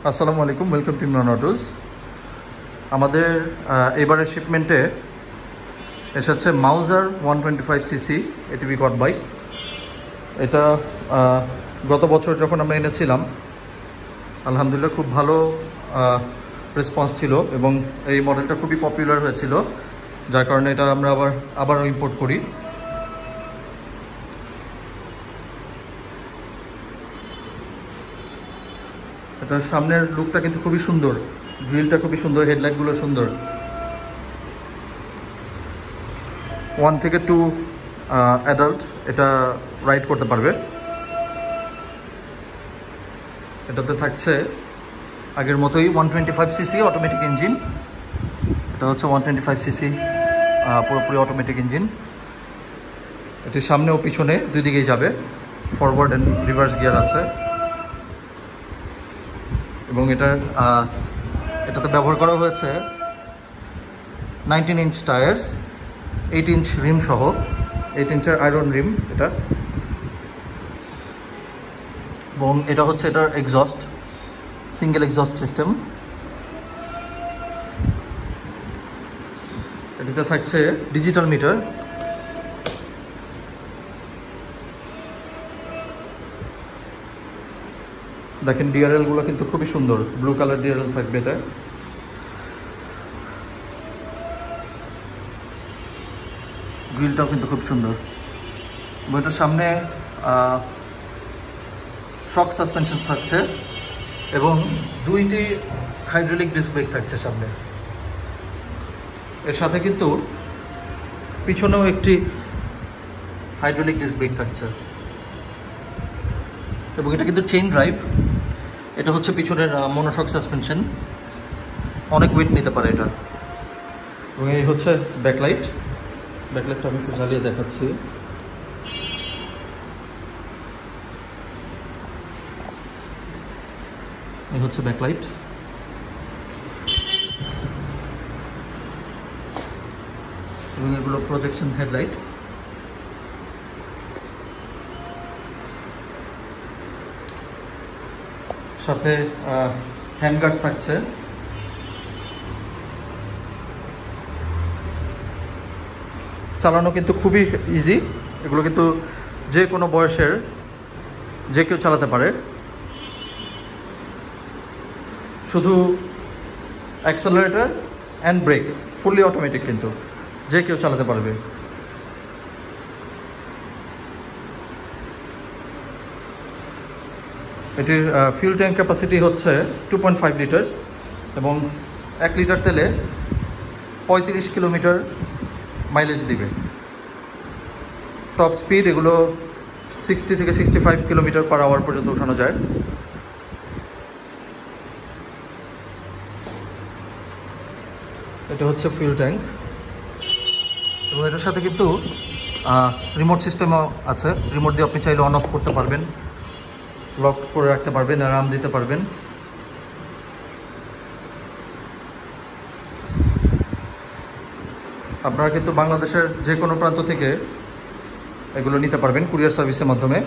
আসসালামু আলাইকুম, welcome to Imran autos. আমাদের এবারের শিপমেন্টে এসেছে মাউজার 125cc এটিভি কট বাইক। এটা গত বছর যখন আমরা এনেছিলাম, আলহামদুলিল্লাহ খুব ভালো রেসপন্স ছিল এবং এই মডেলটা খুবই পপুলার হয়েছিল, যার কারণে এটা আমরা আবারও ইম্পোর্ট করি। এটার সামনের লুকটা কিন্তু খুবই সুন্দর, গ্রিলটা খুবই সুন্দর, হেডলাইটগুলো সুন্দর। 1 থেকে 2 অ্যাডাল্ট এটা রাইড করতে পারবে। এটাতে থাকছে আগের মতোই 125cc অটোমেটিক ইঞ্জিন। এটা হচ্ছে 125cc পুরোপুরি অটোমেটিক ইঞ্জিন। এটির সামনে ও পিছনে দুই দিকেই যাবে, ফরওয়ার্ড অ্যান্ড রিভার্স গিয়ার আছে এবং এটাতে ব্যবহার করা হয়েছে 19 ইঞ্চ টায়ার্স, 8 ইঞ্চ রিম সহ, 8 ইঞ্চের আয়রন রিম এটা। এবং এটা হচ্ছে এটার এক্সস্ট, সিঙ্গেল এক্সস্ট সিস্টেম। এটাতে থাকছে ডিজিটাল মিটার। দেখেন ডিআরএলগুলো কিন্তু খুবই সুন্দর, ব্লু কালার ডিআরএল থাকবে এটা। গ্রিলটাও কিন্তু খুব সুন্দর। বইটার সামনে শক সাসপেনশন থাকছে এবং 2টি হাইড্রোলিক ডিস্ক ব্রেক থাকছে সামনে। এর সাথে কিন্তু পিছনেও একটি হাইড্রোলিক ডিস্ক ব্রেক থাকছে এবং এটা কিন্তু চেইন ড্রাইভ। এটা হচ্ছে পিছনের মনোশক সাসপেনশন, অনেক ওয়েট নিতে পারে এটা। এবং এই হচ্ছে ব্যাকলাইট। ব্যাকলাইটটা আমি একটু জ্বালিয়ে দেখাচ্ছি। এই হচ্ছে ব্যাকলাইট। এবং এগুলো প্রজেকশন হেডলাইট। সাথে হ্যান্ডগার্ড থাকছে। চালানো কিন্তু খুবই ইজি। এগুলো কিন্তু যে কোনো বয়সের যে কেউ চালাতে পারে। শুধু accelerator and brake fully automatic, কিন্তু যে কেউ চালাতে পারবে। এটির ফিউল ট্যাঙ্ক ক্যাপাসিটি হচ্ছে 2.5 লিটার এবং 1 লিটার তেলে 35 কিলোমিটার মাইলেজ দিবে। টপ স্পিড এগুলো 60 থেকে 65 কিলোমিটার পার আওয়ার পর্যন্ত উঠানো যায়। এটা হচ্ছে ফিউল ট্যাঙ্ক এবং এটার সাথে কিন্তু রিমোট সিস্টেমও আছে। রিমোট দিয়ে আপনি চাইলে অন অফ করতে পারবেন, লক করে রাখতে পারবেন, আরাম দিতে পারবেন। আপনারা কিন্তু বাংলাদেশের যে কোনো প্রান্ত থেকে এগুলো নিতে পারবেন কুরিয়ার সার্ভিসের মাধ্যমে।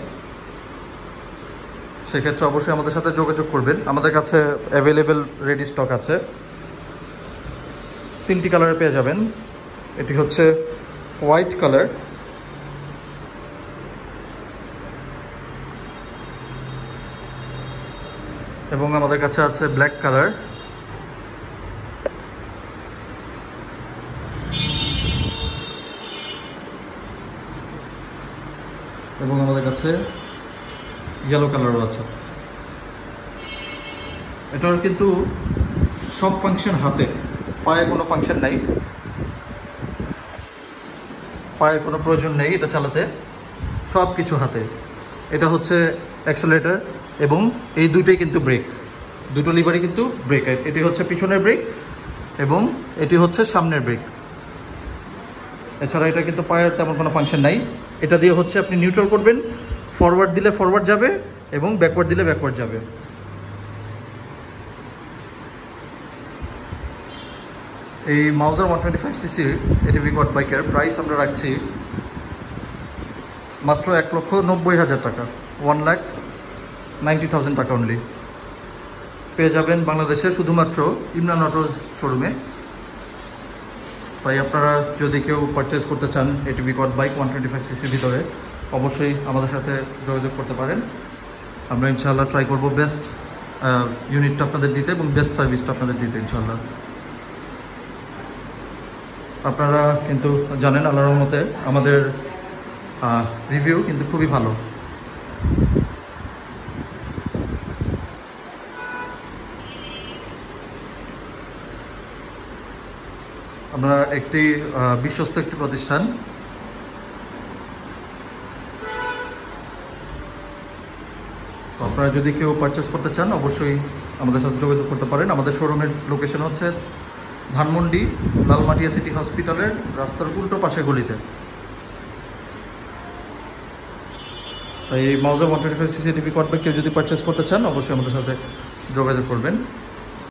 সেক্ষেত্রে অবশ্যই আমাদের সাথে যোগাযোগ করবেন। আমাদের কাছে অ্যাভেলেবেল রেডি স্টক আছে। 3টি কালারে পেয়ে যাবেন। এটি হচ্ছে হোয়াইট কালার, এবং আমাদের কাছে আছে ব্ল্যাক কালার। এবং আমাদের কাছে ইয়েলো কালারও আছে। এটার কিন্তু সব ফাংশন হাতে, পায়ে কোনো ফাংশন নাই, পায়ের কোনো প্রয়োজন নেই এটা চালাতে, সব কিছু হাতে। এটা হচ্ছে অ্যাক্সেলারেটর এবং এই দুটোই কিন্তু ব্রেক, দুটো লিভারই কিন্তু ব্রেক। এটি হচ্ছে পিছনের ব্রেক এবং এটি হচ্ছে সামনের ব্রেক। এছাড়া এটা কিন্তু পায়ের তেমন কোনো ফাংশন নাই। এটা দিয়ে হচ্ছে আপনি নিউট্রাল করবেন, ফরওয়ার্ড দিলে ফরওয়ার্ড যাবে এবং ব্যাকওয়ার্ড দিলে ব্যাকওয়ার্ড যাবে। এই মাউজার 125cc এটিভি কট বাইকের প্রাইস আমরা রাখছি মাত্র 1,90,000 টাকা, 1,90,000 টাকা অনলি। পেয়ে যাবেন বাংলাদেশে শুধুমাত্র ইমরান অটোজ শোরুমে। তাই আপনারা যদি কেউ পারচেস করতে চান এটিভি কট বাইক 125cc ভিতরে, অবশ্যই আমাদের সাথে যোগাযোগ করতে পারেন। আমরা ইনশাআল্লাহ ট্রাই করব বেস্ট ইউনিটটা আপনাদের দিতে এবং বেস্ট সার্ভিসটা আপনাদের দিতে ইনশাআল্লাহ। আপনারা কিন্তু জানেন আল্লাহর রহমতে আমাদের রিভিউ কিন্তু খুবই ভালো। আমরা একটি বিশ্বস্ত একটি প্রতিষ্ঠান। তো আপনারা যদি কেউ পারচেস করতে চান অবশ্যই আমাদের সাথে যোগাযোগ করতে পারেন। আমাদের শোরুমের লোকেশন হচ্ছে ধানমন্ডি লালমাটিয়া সিটি হসপিটালের রাস্তার উল্টো পাশে গলিতে। তাই এই মাউজার 125cc এটিভি কট বাইক কেউ যদি পারচেস করতে চান অবশ্যই আমাদের সাথে যোগাযোগ করবেন।